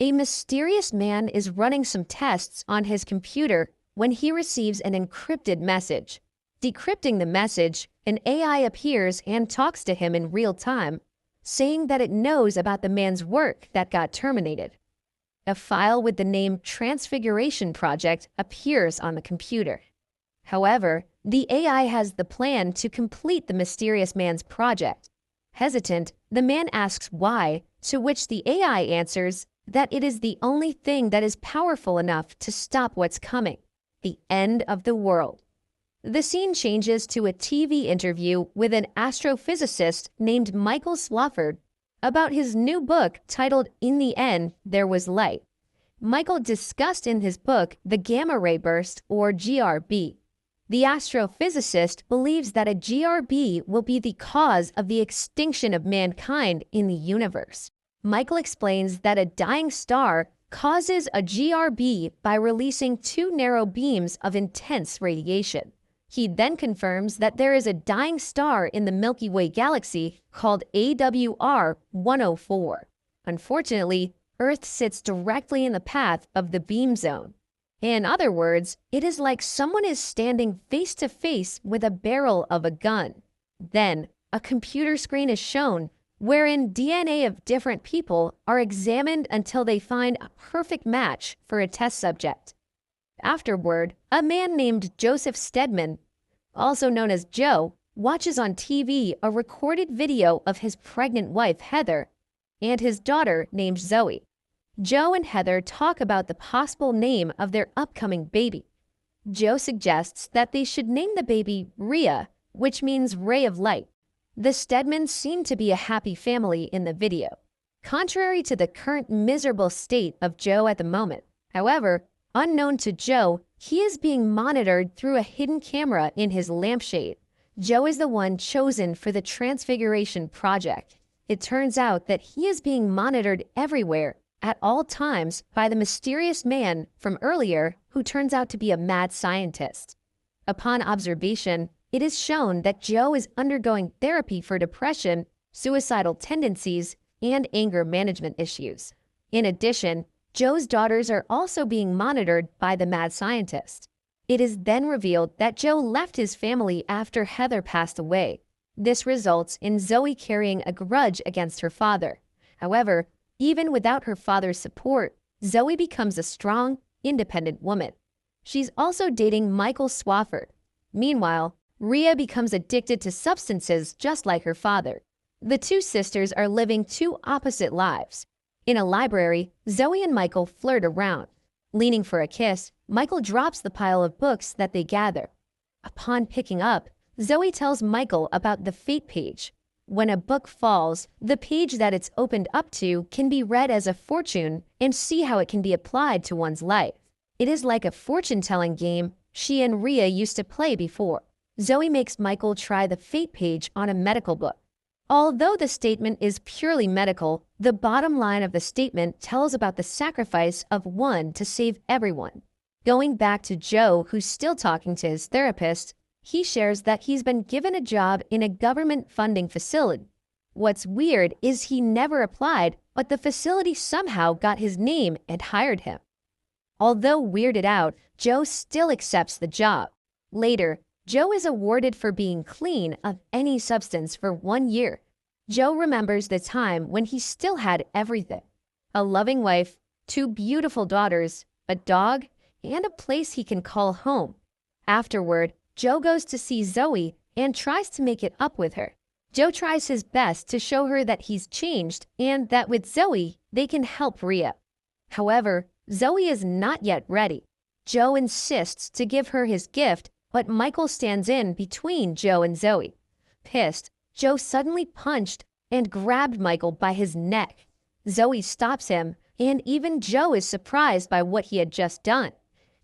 A mysterious man is running some tests on his computer when he receives an encrypted message. Decrypting the message, an AI appears and talks to him in real time, saying that it knows about the man's work that got terminated. A file with the name Transfiguration Project appears on the computer. However, the AI has the plan to complete the mysterious man's project. Hesitant, the man asks why, to which the AI answers that it is the only thing that is powerful enough to stop what's coming, the end of the world. The scene changes to a TV interview with an astrophysicist named Michael Swafford about his new book titled In the End, There Was Light. Michael discussed in his book the gamma ray burst, or GRB. The astrophysicist believes that a GRB will be the cause of the extinction of mankind in the universe. Michael explains that a dying star causes a GRB by releasing two narrow beams of intense radiation. He then confirms that there is a dying star in the Milky Way galaxy called AWR 104. Unfortunately, Earth sits directly in the path of the beam zone. In other words, it is like someone is standing face to face with a barrel of a gun. Then, a computer screen is shown wherein DNA of different people are examined until they find a perfect match for a test subject. Afterward, a man named Joseph Stedman, also known as Joe, watches on TV a recorded video of his pregnant wife, Heather, and his daughter named Zoe. Joe and Heather talk about the possible name of their upcoming baby. Joe suggests that they should name the baby Rhea, which means ray of light. The Stedmans seem to be a happy family in the video, contrary to the current miserable state of Joe at the moment. However, unknown to Joe, he is being monitored through a hidden camera in his lampshade. Joe is the one chosen for the Transfiguration Project. It turns out that he is being monitored everywhere, at all times, by the mysterious man from earlier who turns out to be a mad scientist. Upon observation, it is shown that Joe is undergoing therapy for depression, suicidal tendencies, and anger management issues. In addition, Joe's daughters are also being monitored by the mad scientist. It is then revealed that Joe left his family after Heather passed away. This results in Zoe carrying a grudge against her father. However, even without her father's support, Zoe becomes a strong, independent woman. She's also dating Michael Swafford. Meanwhile, Rhea becomes addicted to substances just like her father. The two sisters are living two opposite lives. In a library, Zoe and Michael flirt around. Leaning for a kiss, Michael drops the pile of books that they gather. Upon picking up, Zoe tells Michael about the fate page. When a book falls, the page that it's opened up to can be read as a fortune and see how it can be applied to one's life. It is like a fortune-telling game she and Rhea used to play before. Zoe makes Michael try the fate page on a medical book. Although the statement is purely medical, the bottom line of the statement tells about the sacrifice of one to save everyone. Going back to Joe, who's still talking to his therapist, he shares that he's been given a job in a government funding facility. What's weird is he never applied, but the facility somehow got his name and hired him. Although weirded out, Joe still accepts the job. Later, Joe is awarded for being clean of any substance for 1 year. Joe remembers the time when he still had everything: a loving wife, 2 beautiful daughters, a dog, and a place he can call home. Afterward, Joe goes to see Zoe and tries to make it up with her. Joe tries his best to show her that he's changed and that with Zoe, they can help Rhea. However, Zoe is not yet ready. Joe insists to give her his gift, but Michael stands in between Joe and Zoe. Pissed, Joe suddenly punched and grabbed Michael by his neck. Zoe stops him, and even Joe is surprised by what he had just done.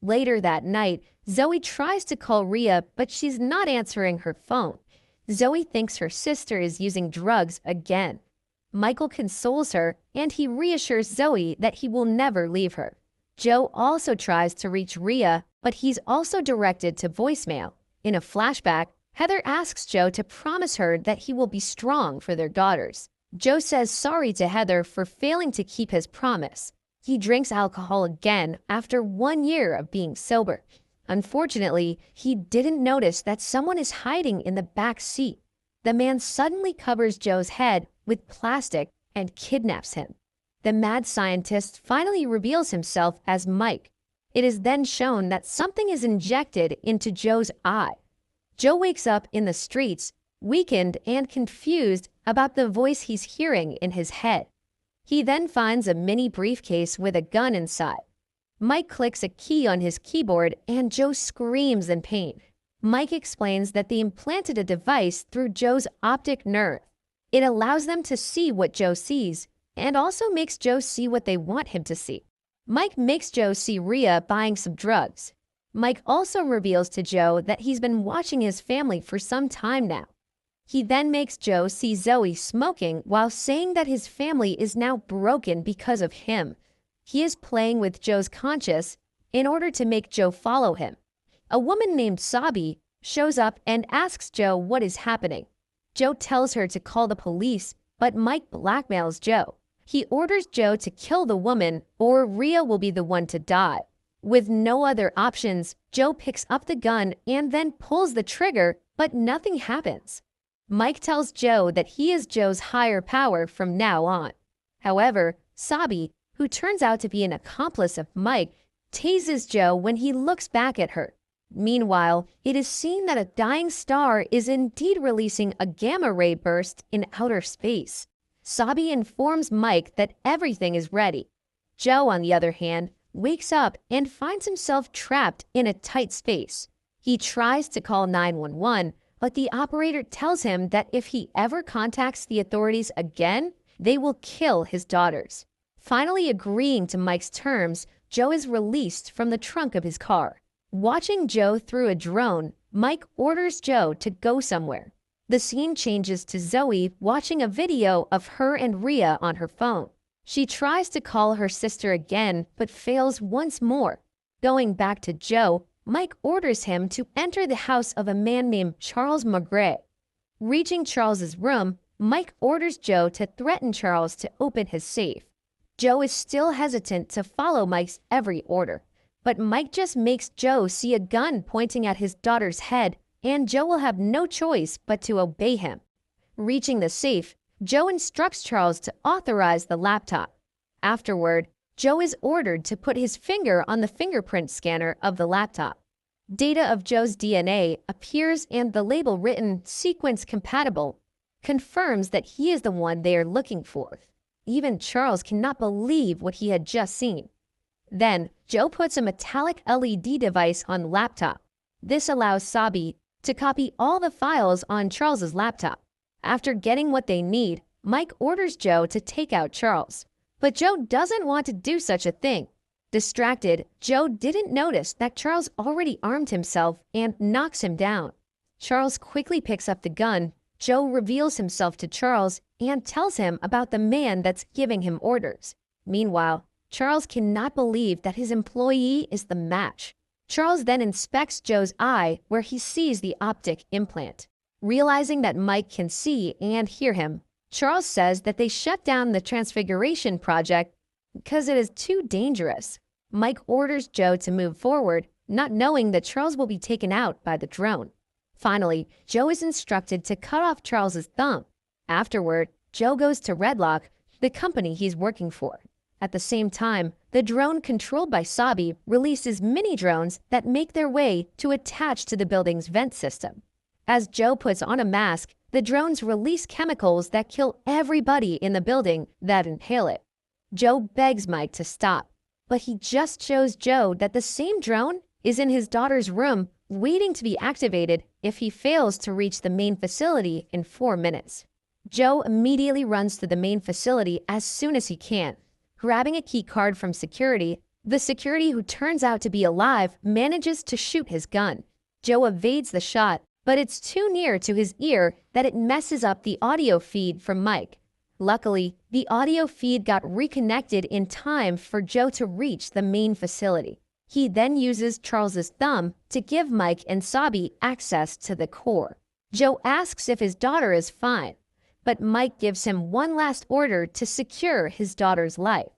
Later that night, Zoe tries to call Rhea, but she's not answering her phone. Zoe thinks her sister is using drugs again. Michael consoles her, and he reassures Zoe that he will never leave her. Joe also tries to reach Rhea, but he's also directed to voicemail. In a flashback, Heather asks Joe to promise her that he will be strong for their daughters. Joe says sorry to Heather for failing to keep his promise. He drinks alcohol again after 1 year of being sober. Unfortunately, he didn't notice that someone is hiding in the back seat. The man suddenly covers Joe's head with plastic and kidnaps him. The mad scientist finally reveals himself as Mike. It is then shown that something is injected into Joe's eye. Joe wakes up in the streets, weakened and confused about the voice he's hearing in his head. He then finds a mini briefcase with a gun inside. Mike clicks a key on his keyboard and Joe screams in pain. Mike explains that they implanted a device through Joe's optic nerve. It allows them to see what Joe sees and also makes Joe see what they want him to see. Mike makes Joe see Rhea buying some drugs. Mike also reveals to Joe that he's been watching his family for some time now. He then makes Joe see Zoe smoking while saying that his family is now broken because of him. He is playing with Joe's conscience in order to make Joe follow him. A woman named Sabi shows up and asks Joe what is happening. Joe tells her to call the police, but Mike blackmails Joe. He orders Joe to kill the woman or Rhea will be the one to die. With no other options, Joe picks up the gun and then pulls the trigger, but nothing happens. Mike tells Joe that he is Joe's higher power from now on. However, Sabi, who turns out to be an accomplice of Mike, tases Joe when he looks back at her. Meanwhile, it is seen that a dying star is indeed releasing a gamma ray burst in outer space. Sabi informs Mike that everything is ready. Joe, on the other hand, wakes up and finds himself trapped in a tight space. He tries to call 911, but the operator tells him that if he ever contacts the authorities again, they will kill his daughters. Finally agreeing to Mike's terms, Joe is released from the trunk of his car. Watching Joe through a drone, Mike orders Joe to go somewhere. The scene changes to Zoe watching a video of her and Rhea on her phone. She tries to call her sister again, but fails once more. Going back to Joe, Mike orders him to enter the house of a man named Charles Maigret. Reaching Charles's room, Mike orders Joe to threaten Charles to open his safe. Joe is still hesitant to follow Mike's every order, but Mike just makes Joe see a gun pointing at his daughter's head, and Joe will have no choice but to obey him. Reaching the safe, Joe instructs Charles to authorize the laptop. Afterward, Joe is ordered to put his finger on the fingerprint scanner of the laptop. Data of Joe's DNA appears and the label written "sequence compatible" confirms that he is the one they are looking for. Even Charles cannot believe what he had just seen. Then, Joe puts a metallic LED device on the laptop. This allows Sabi to copy all the files on Charles's laptop. After getting what they need, Mike orders Joe to take out Charles. But Joe doesn't want to do such a thing. Distracted, Joe didn't notice that Charles already armed himself and knocks him down. Charles quickly picks up the gun. Joe reveals himself to Charles and tells him about the man that's giving him orders. Meanwhile, Charles cannot believe that his employee is the match. Charles then inspects Joe's eye where he sees the optic implant. Realizing that Mike can see and hear him, Charles says that they shut down the Transfiguration project because it is too dangerous. Mike orders Joe to move forward, not knowing that Charles will be taken out by the drone. Finally, Joe is instructed to cut off Charles's thumb. Afterward, Joe goes to Redlock, the company he's working for. At the same time, the drone controlled by Sabi releases mini drones that make their way to attach to the building's vent system. As Joe puts on a mask, the drones release chemicals that kill everybody in the building that inhale it. Joe begs Mike to stop, but he just shows Joe that the same drone is in his daughter's room waiting to be activated if he fails to reach the main facility in 4 minutes. Joe immediately runs to the main facility as soon as he can. Grabbing a key card from security, the security who turns out to be alive manages to shoot his gun. Joe evades the shot, but it's too near to his ear that it messes up the audio feed from Mike. Luckily, the audio feed got reconnected in time for Joe to reach the main facility. He then uses Charles's thumb to give Mike and Sabi access to the core. Joe asks if his daughter is fine, but Mike gives him one last order to secure his daughter's life.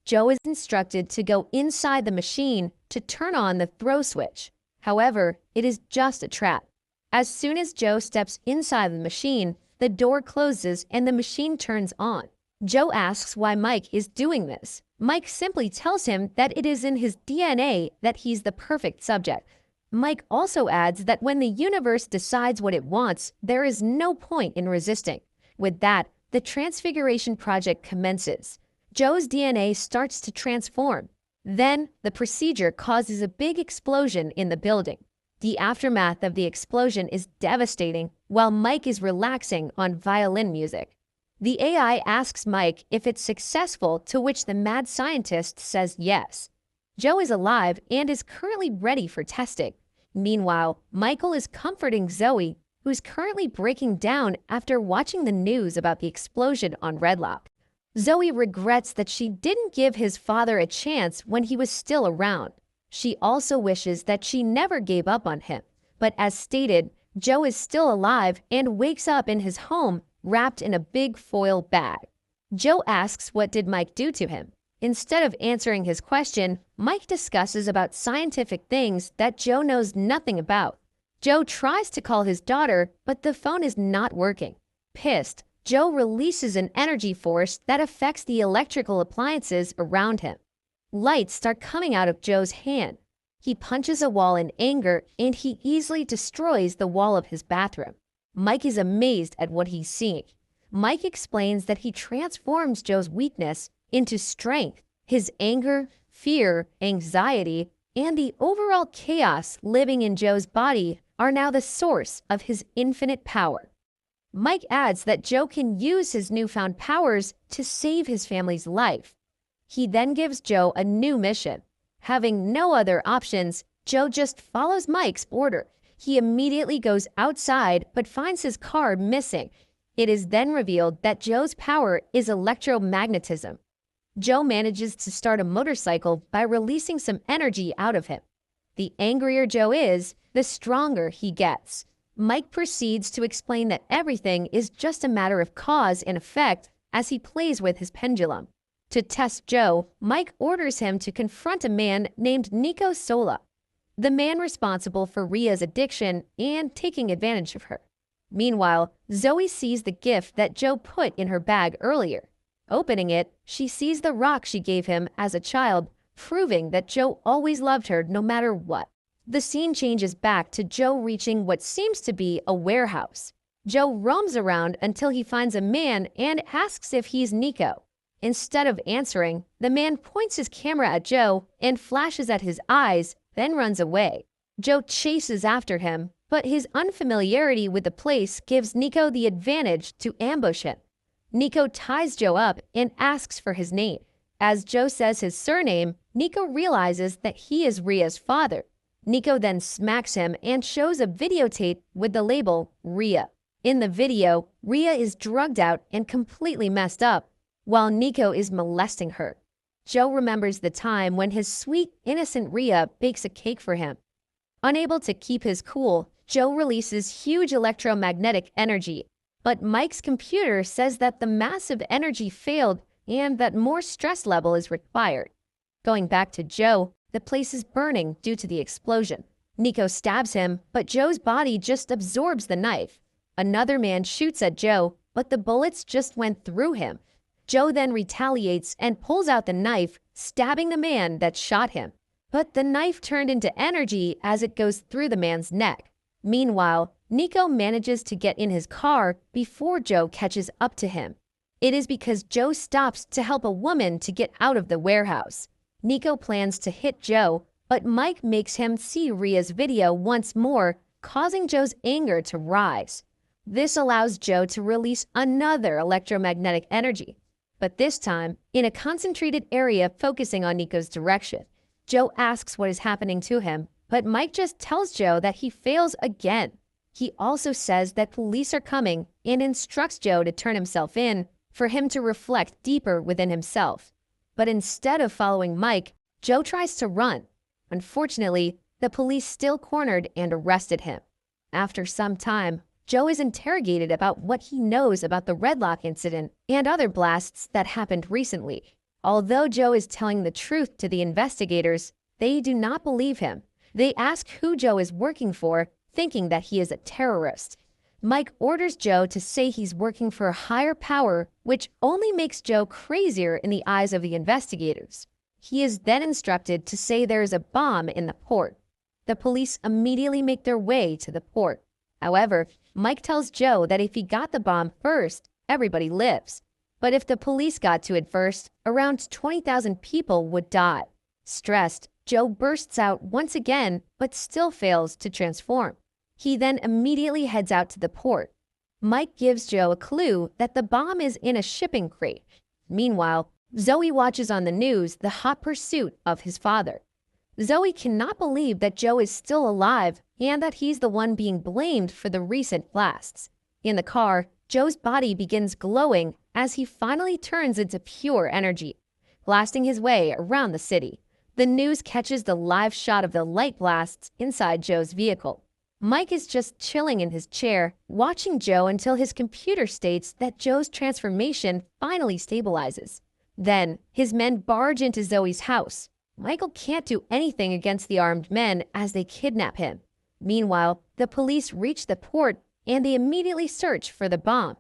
Joe is instructed to go inside the machine to turn on the throw switch. However, it is just a trap. As soon as Joe steps inside the machine, the door closes and the machine turns on. Joe asks why Mike is doing this. Mike simply tells him that it is in his DNA that he's the perfect subject. Mike also adds that when the universe decides what it wants, there is no point in resisting. With that, the Transfiguration Project commences. Joe's DNA starts to transform. Then, the procedure causes a big explosion in the building. The aftermath of the explosion is devastating while Mike is relaxing on violin music. The AI asks Mike if it's successful, to which the mad scientist says yes. Joe is alive and is currently ready for testing. Meanwhile, Michael is comforting Zoe, who's currently breaking down after watching the news about the explosion on Redlock. Zoe regrets that she didn't give his father a chance when he was still around. She also wishes that she never gave up on him. But as stated, Joe is still alive and wakes up in his home wrapped in a big foil bag. Joe asks what did Mike do to him. Instead of answering his question, Mike discusses about scientific things that Joe knows nothing about. Joe tries to call his daughter, but the phone is not working. Pissed, Joe releases an energy force that affects the electrical appliances around him. Lights start coming out of Joe's hand. He punches a wall in anger and he easily destroys the wall of his bathroom. Mike is amazed at what he's seeing. Mike explains that he transforms Joe's weakness into strength. His anger, fear, anxiety, and the overall chaos living in Joe's body are now the source of his infinite power. Mike adds that Joe can use his newfound powers to save his family's life. He then gives Joe a new mission. Having no other options, Joe just follows Mike's order. He immediately goes outside but finds his car missing. It is then revealed that Joe's power is electromagnetism. Joe manages to start a motorcycle by releasing some energy out of him. The angrier Joe is, the stronger he gets. Mike proceeds to explain that everything is just a matter of cause and effect as he plays with his pendulum. To test Joe, Mike orders him to confront a man named Nico Sola, the man responsible for Rhea's addiction and taking advantage of her. Meanwhile, Zoe sees the gift that Joe put in her bag earlier. Opening it, she sees the rock she gave him as a child, proving that Joe always loved her no matter what. The scene changes back to Joe reaching what seems to be a warehouse. Joe roams around until he finds a man and asks if he's Nico. Instead of answering, the man points his camera at Joe and flashes at his eyes, then runs away. Joe chases after him, but his unfamiliarity with the place gives Nico the advantage to ambush him. Nico ties Joe up and asks for his name. As Joe says his surname, Nico realizes that he is Rhea's father. Nico then smacks him and shows a videotape with the label Rhea. In the video, Rhea is drugged out and completely messed up, while Nico is molesting her. Joe remembers the time when his sweet, innocent Rhea bakes a cake for him. Unable to keep his cool, Joe releases huge electromagnetic energy, but Mike's computer says that the massive energy failed and that more stress level is required. Going back to Joe, the place is burning due to the explosion. Nico stabs him, but Joe's body just absorbs the knife. Another man shoots at Joe, but the bullets just went through him. Joe then retaliates and pulls out the knife, stabbing the man that shot him. But the knife turned into energy as it goes through the man's neck. Meanwhile, Nico manages to get in his car before Joe catches up to him. It is because Joe stops to help a woman to get out of the warehouse. Nico plans to hit Joe, but Mike makes him see Rhea's video once more, causing Joe's anger to rise. This allows Joe to release another electromagnetic energy, but this time in a concentrated area focusing on Nico's direction. Joe asks what is happening to him, but Mike just tells Joe that he fails again. He also says that police are coming and instructs Joe to turn himself in for him to reflect deeper within himself. But instead of following Mike, Joe tries to run. Unfortunately, the police still cornered and arrested him. After some time, Joe is interrogated about what he knows about the Redlock incident and other blasts that happened recently. Although Joe is telling the truth to the investigators, they do not believe him. They ask who Joe is working for, thinking that he is a terrorist. Mike orders Joe to say he's working for a higher power, which only makes Joe crazier in the eyes of the investigators. He is then instructed to say there is a bomb in the port. The police immediately make their way to the port. However, Mike tells Joe that if he got the bomb first, everybody lives. But if the police got to it first, around 20,000 people would die. Stressed, Joe bursts out once again, but still fails to transform. He then immediately heads out to the port. Mike gives Joe a clue that the bomb is in a shipping crate. Meanwhile, Zoe watches on the news the hot pursuit of his father. Zoe cannot believe that Joe is still alive and that he's the one being blamed for the recent blasts. In the car, Joe's body begins glowing as he finally turns into pure energy, blasting his way around the city. The news catches the live shot of the light blasts inside Joe's vehicle. Mike is just chilling in his chair, watching Joe until his computer states that Joe's transformation finally stabilizes. Then, his men barge into Zoe's house. Michael can't do anything against the armed men as they kidnap him. Meanwhile, the police reach the port and they immediately search for the bomb.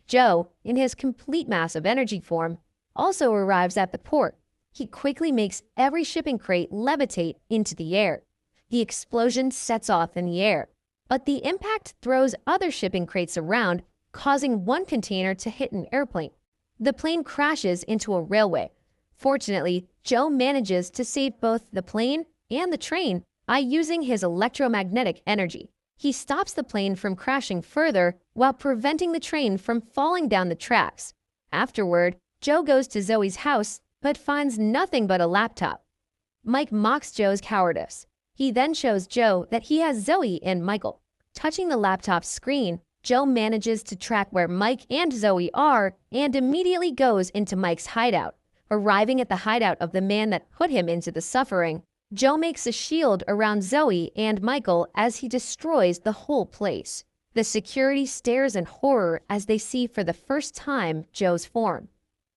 Joe, in his complete mass of energy form, also arrives at the port. He quickly makes every shipping crate levitate into the air. The explosion sets off in the air, but the impact throws other shipping crates around, causing one container to hit an airplane. The plane crashes into a railway. Fortunately, Joe manages to save both the plane and the train by using his electromagnetic energy. He stops the plane from crashing further while preventing the train from falling down the tracks. Afterward, Joe goes to Zoe's house but finds nothing but a laptop. Mike mocks Joe's cowardice. He then shows Joe that he has Zoe and Michael. Touching the laptop's screen, Joe manages to track where Mike and Zoe are and immediately goes into Mike's hideout. Arriving at the hideout of the man that put him into the suffering, Joe makes a shield around Zoe and Michael as he destroys the whole place. The security stares in horror as they see for the first time Joe's form.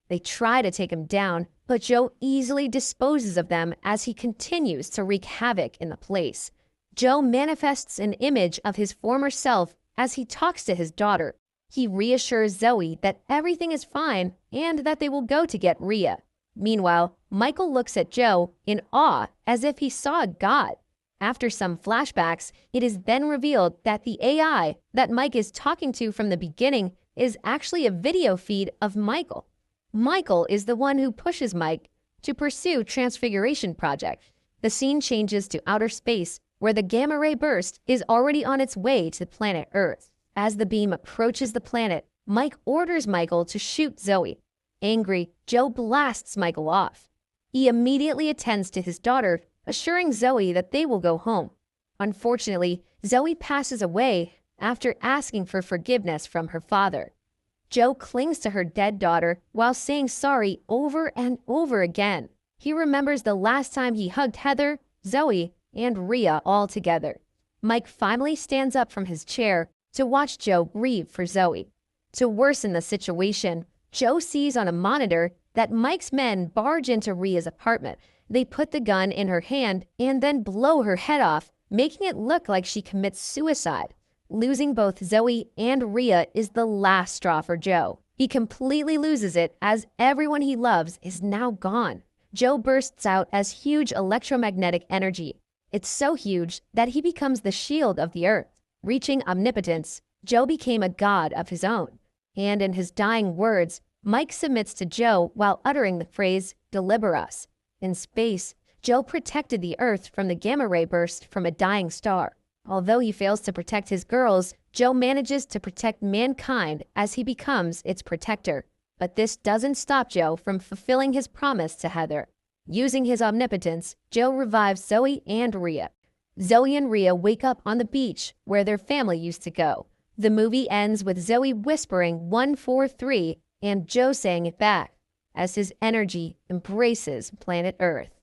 They try to take him down, but Joe easily disposes of them as he continues to wreak havoc in the place. Joe manifests an image of his former self as he talks to his daughter. He reassures Zoe that everything is fine and that they will go to get Rhea. Meanwhile, Michael looks at Joe in awe as if he saw a god. After some flashbacks, it is then revealed that the AI that Mike is talking to from the beginning is actually a video feed of Michael. Michael is the one who pushes Mike to pursue Transfiguration Project. The scene changes to outer space, where the gamma ray burst is already on its way to planet Earth. As the beam approaches the planet, Mike orders Michael to shoot Zoe. Angry, Joe blasts Michael off. He immediately attends to his daughter, assuring Zoe that they will go home. Unfortunately, Zoe passes away after asking for forgiveness from her father. Joe clings to her dead daughter while saying sorry over and over again. He remembers the last time he hugged Heather, Zoe, and Rhea all together. Mike finally stands up from his chair to watch Joe grieve for Zoe. To worsen the situation, Joe sees on a monitor that Mike's men barge into Rhea's apartment. They put the gun in her hand and then blow her head off, making it look like she commits suicide. Losing both Zoe and Rhea is the last straw for Joe. He completely loses it as everyone he loves is now gone. Joe bursts out as huge electromagnetic energy. It's so huge that he becomes the shield of the earth. Reaching omnipotence, Joe became a god of his own. And in his dying words, Mike submits to Joe while uttering the phrase, "Deliver us." In space, Joe protected the Earth from the gamma ray burst from a dying star. Although he fails to protect his girls, Joe manages to protect mankind as he becomes its protector. But this doesn't stop Joe from fulfilling his promise to Heather. Using his omnipotence, Joe revives Zoe and Rhea. Zoe and Rhea wake up on the beach where their family used to go. The movie ends with Zoe whispering 143 and Joe saying it back as his energy embraces planet Earth.